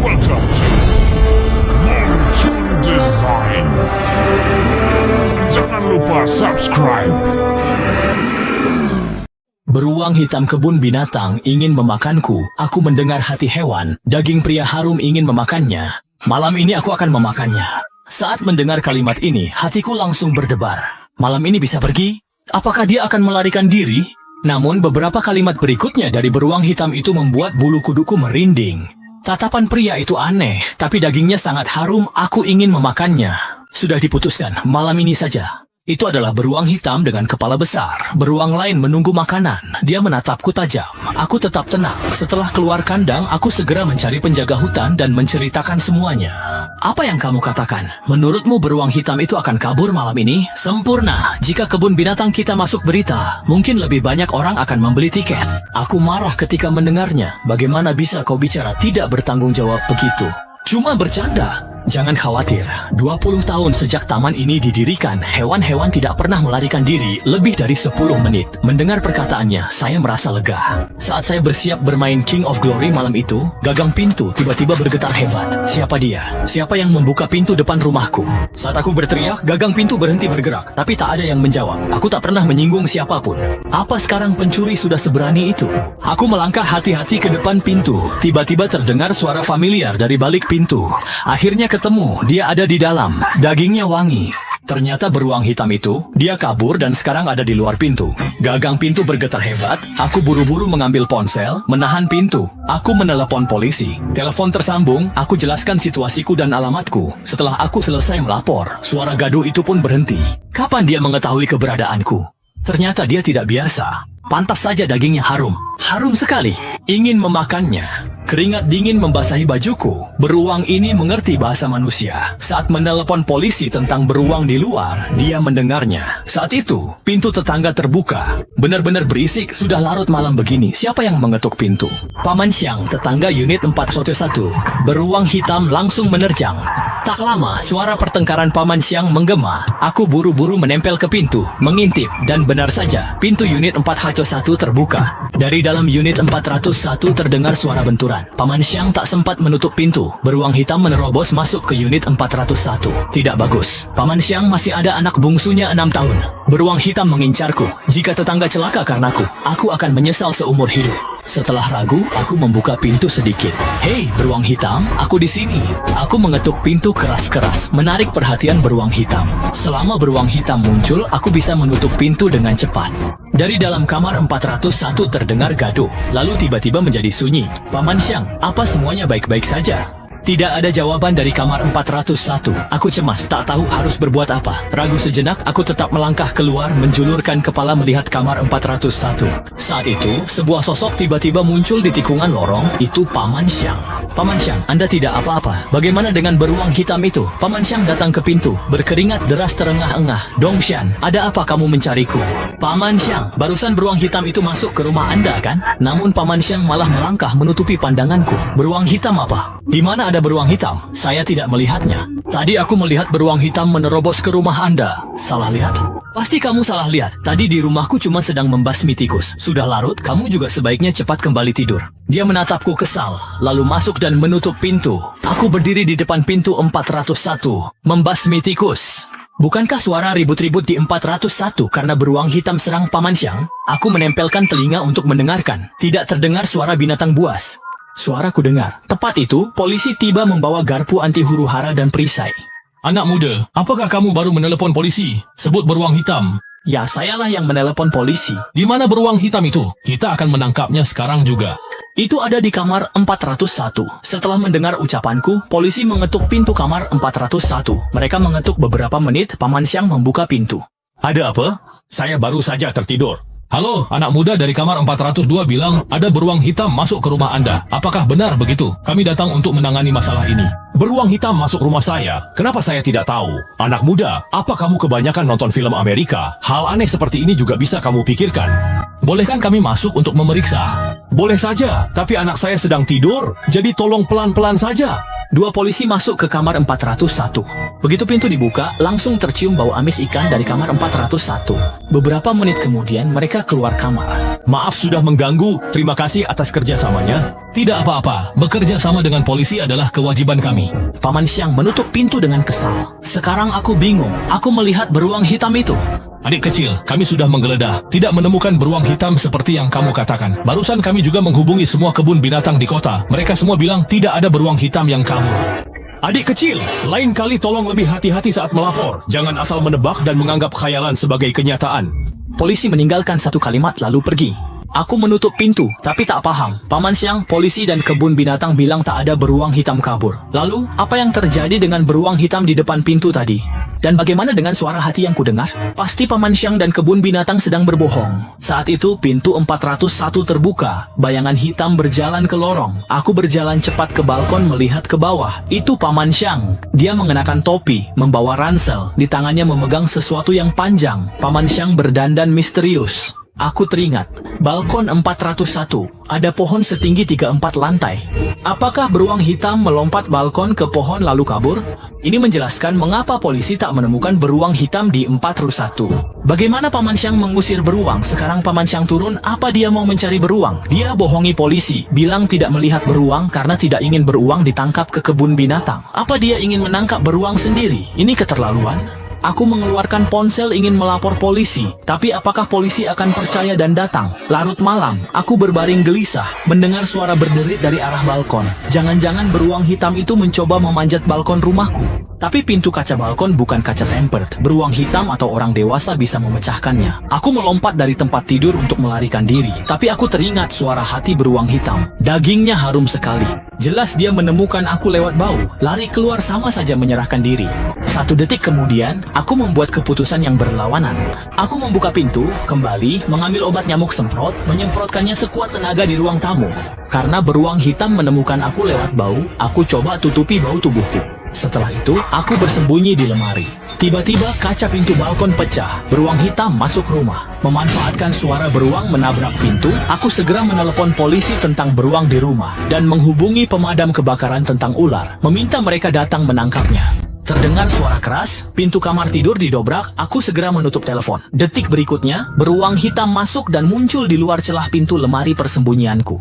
Welcome to Mountain Design. Jangan lupa subscribe. Beruang hitam kebun binatang ingin memakanku. Aku mendengar hati hewan. Daging pria harum ingin memakannya. Malam ini aku akan memakannya. Saat mendengar kalimat ini, hatiku langsung berdebar. Malam ini bisa pergi? Apakah dia akan melarikan diri? Namun beberapa kalimat berikutnya dari beruang hitam itu membuat bulu kuduku merinding. Tatapan pria itu aneh, tapi dagingnya sangat harum. Aku ingin memakannya. Sudah diputuskan, malam ini saja. Itu adalah beruang hitam dengan kepala besar. Beruang lain menunggu makanan. Dia menatapku tajam. Aku tetap tenang. Setelah keluar kandang, aku segera mencari penjaga hutan dan menceritakan semuanya. Apa yang kamu katakan? Menurutmu beruang hitam itu akan kabur malam ini? Sempurna. Jika kebun binatang kita masuk berita, mungkin lebih banyak orang akan membeli tiket. Aku marah ketika mendengarnya. Bagaimana bisa kau bicara tidak bertanggung jawab begitu? Cuma bercanda. Jangan khawatir, 20 tahun sejak taman ini didirikan, hewan-hewan tidak pernah melarikan diri lebih dari 10 menit. Mendengar perkataannya, saya merasa lega. Saat saya bersiap bermain King of Glory malam itu, gagang pintu tiba-tiba bergetar hebat. Siapa dia? Siapa yang membuka pintu depan rumahku? Saat aku berteriak, gagang pintu berhenti bergerak, tapi tak ada yang menjawab. Aku tak pernah menyinggung siapapun. Apa sekarang pencuri sudah seberani itu? Aku melangkah hati-hati ke depan pintu. Tiba-tiba terdengar suara familiar dari balik pintu. Akhirnya ketemu, dia ada di dalam. Dagingnya wangi. Ternyata beruang hitam itu, dia kabur dan sekarang ada di luar pintu. Gagang pintu bergetar hebat. Aku buru-buru mengambil ponsel, menahan pintu. Aku menelepon polisi. Telepon tersambung, aku jelaskan situasiku dan alamatku. Setelah aku selesai melapor, suara gaduh itu pun berhenti. Kapan dia mengetahui keberadaanku? Ternyata dia tidak biasa. Pantas saja dagingnya harum. Harum sekali. Ingin memakannya. Keringat dingin membasahi bajuku. Beruang ini mengerti bahasa manusia. Saat menelepon polisi tentang beruang di luar, dia mendengarnya. Saat itu, pintu tetangga terbuka. Benar-benar berisik, sudah larut malam begini. Siapa yang mengetuk pintu? Paman Xiang, tetangga unit 411. Beruang hitam langsung menerjang. Tak lama, suara pertengkaran Paman Xiang menggema. Aku buru-buru menempel ke pintu, mengintip, dan benar saja, pintu unit 411 terbuka. Dari dalam unit 401 terdengar suara benturan. Paman Xiang tak sempat menutup pintu. Beruang hitam menerobos masuk ke unit 401. Tidak bagus. Paman Xiang masih ada anak bungsunya 6 tahun. Beruang hitam mengincarku. Jika tetangga celaka karenaku, aku akan menyesal seumur hidup. Setelah ragu, aku membuka pintu sedikit. Hei, beruang hitam, aku di sini. Aku mengetuk pintu keras-keras, menarik perhatian beruang hitam. Selama beruang hitam muncul, aku bisa menutup pintu dengan cepat. Dari dalam kamar 401 terdengar gaduh, lalu tiba-tiba menjadi sunyi. Paman Xiang, apa semuanya baik-baik saja? Tidak ada jawaban dari kamar 401. Aku cemas, tak tahu harus berbuat apa. Ragu sejenak, aku tetap melangkah keluar, menjulurkan kepala melihat kamar 401. Saat itu, sebuah sosok tiba-tiba muncul di tikungan lorong. Itu Paman Xiang. Paman Xiang, Anda tidak apa-apa. Bagaimana dengan beruang hitam itu? Paman Xiang datang ke pintu, berkeringat deras terengah-engah. Dongxian, ada apa kamu mencariku? Paman Xiang, barusan beruang hitam itu masuk ke rumah Anda, kan? Namun Paman Xiang malah melangkah menutupi pandanganku. Beruang hitam apa? Di mana ada beruang hitam? Saya tidak melihatnya. Tadi aku melihat beruang hitam menerobos ke rumah Anda. Salah lihat? Pasti kamu salah lihat. Tadi di rumahku cuma sedang membasmi tikus. Sudah larut, kamu juga sebaiknya cepat kembali tidur. Dia menatapku kesal, lalu masuk dan menutup pintu. Aku berdiri di depan pintu 401, membasmi tikus. Bukankah suara ribut-ribut di 401 karena beruang hitam serang Paman Xiang? Aku menempelkan telinga untuk mendengarkan. Tidak terdengar suara binatang buas. Suara ku dengar. Tepat itu, polisi tiba membawa garpu anti huru-hara dan perisai. Anak muda, apakah kamu baru menelepon polisi? Sebut beruang hitam. Ya, sayalah yang menelepon polisi. Di mana beruang hitam itu? Kita akan menangkapnya sekarang juga. Itu ada di kamar 401. Setelah mendengar ucapanku, polisi mengetuk pintu kamar 401. Mereka mengetuk beberapa menit, Paman Xiang membuka pintu. Ada apa? Saya baru saja tertidur. Halo, anak muda dari kamar 402 bilang ada beruang hitam masuk ke rumah Anda. Apakah benar begitu? Kami datang untuk menangani masalah ini. Beruang hitam masuk rumah saya. Kenapa saya tidak tahu? Anak muda, apa kamu kebanyakan nonton film Amerika? Hal aneh seperti ini juga bisa kamu pikirkan. Bolehkan kami masuk untuk memeriksa? Boleh saja, tapi anak saya sedang tidur, jadi tolong pelan-pelan saja. Dua polisi masuk ke kamar 401. Begitu pintu dibuka, langsung tercium bau amis ikan dari kamar 401. Beberapa menit kemudian mereka keluar kamar. Maaf sudah mengganggu, terima kasih atas kerjasamanya. Tidak apa-apa, bekerja sama dengan polisi adalah kewajiban kami. Paman Xiang menutup pintu dengan kesal. Sekarang aku bingung, aku melihat beruang hitam itu. Adik kecil, kami sudah menggeledah, tidak menemukan beruang hitam seperti yang kamu katakan. Barusan kami juga menghubungi semua kebun binatang di kota. Mereka semua bilang tidak ada beruang hitam yang kabur. Adik kecil, lain kali tolong lebih hati-hati saat melapor. Jangan asal menebak dan menganggap khayalan sebagai kenyataan. Polisi meninggalkan satu kalimat lalu pergi. Aku menutup pintu, tapi tak paham. Paman Xiang, polisi dan kebun binatang bilang tak ada beruang hitam kabur. Lalu, apa yang terjadi dengan beruang hitam di depan pintu tadi? Dan bagaimana dengan suara hati yang kudengar? Pasti Paman Xiang dan kebun binatang sedang berbohong. Saat itu, pintu 401 terbuka. Bayangan hitam berjalan ke lorong. Aku berjalan cepat ke balkon melihat ke bawah. Itu Paman Xiang. Dia mengenakan topi, membawa ransel. Di tangannya memegang sesuatu yang panjang. Paman Xiang berdandan misterius. Aku teringat, balkon 401, ada pohon setinggi 3-4 lantai. Apakah beruang hitam melompat balkon ke pohon lalu kabur? Ini menjelaskan mengapa polisi tak menemukan beruang hitam di 401. Bagaimana Paman Xiang mengusir beruang? Sekarang Paman Xiang turun, apa dia mau mencari beruang? Dia bohongi polisi, bilang tidak melihat beruang karena tidak ingin beruang ditangkap ke kebun binatang. Apa dia ingin menangkap beruang sendiri? Ini keterlaluan. Aku mengeluarkan ponsel ingin melapor polisi, tapi apakah polisi akan percaya dan datang? Larut malam, aku berbaring gelisah, mendengar suara berderit dari arah balkon. Jangan-jangan beruang hitam itu mencoba memanjat balkon rumahku. Tapi pintu kaca balkon bukan kaca tempered. Beruang hitam atau orang dewasa bisa memecahkannya. Aku melompat dari tempat tidur untuk melarikan diri, tapi aku teringat suara hati beruang hitam. Dagingnya harum sekali. Jelas dia menemukan aku lewat bau. Lari keluar sama saja menyerahkan diri. 1 detik kemudian, aku membuat keputusan yang berlawanan. Aku membuka pintu, kembali, mengambil obat nyamuk semprot, menyemprotkannya sekuat tenaga di ruang tamu. Karena beruang hitam menemukan aku lewat bau, aku coba tutupi bau tubuhku. Setelah itu, aku bersembunyi di lemari. Tiba-tiba kaca pintu balkon pecah. Beruang hitam masuk rumah. Memanfaatkan suara beruang menabrak pintu, aku segera menelepon polisi tentang beruang di rumah dan menghubungi pemadam kebakaran tentang ular, meminta mereka datang menangkapnya. Terdengar suara keras, pintu kamar tidur didobrak, aku segera menutup telepon. Detik berikutnya, beruang hitam masuk dan muncul di luar celah pintu lemari persembunyianku.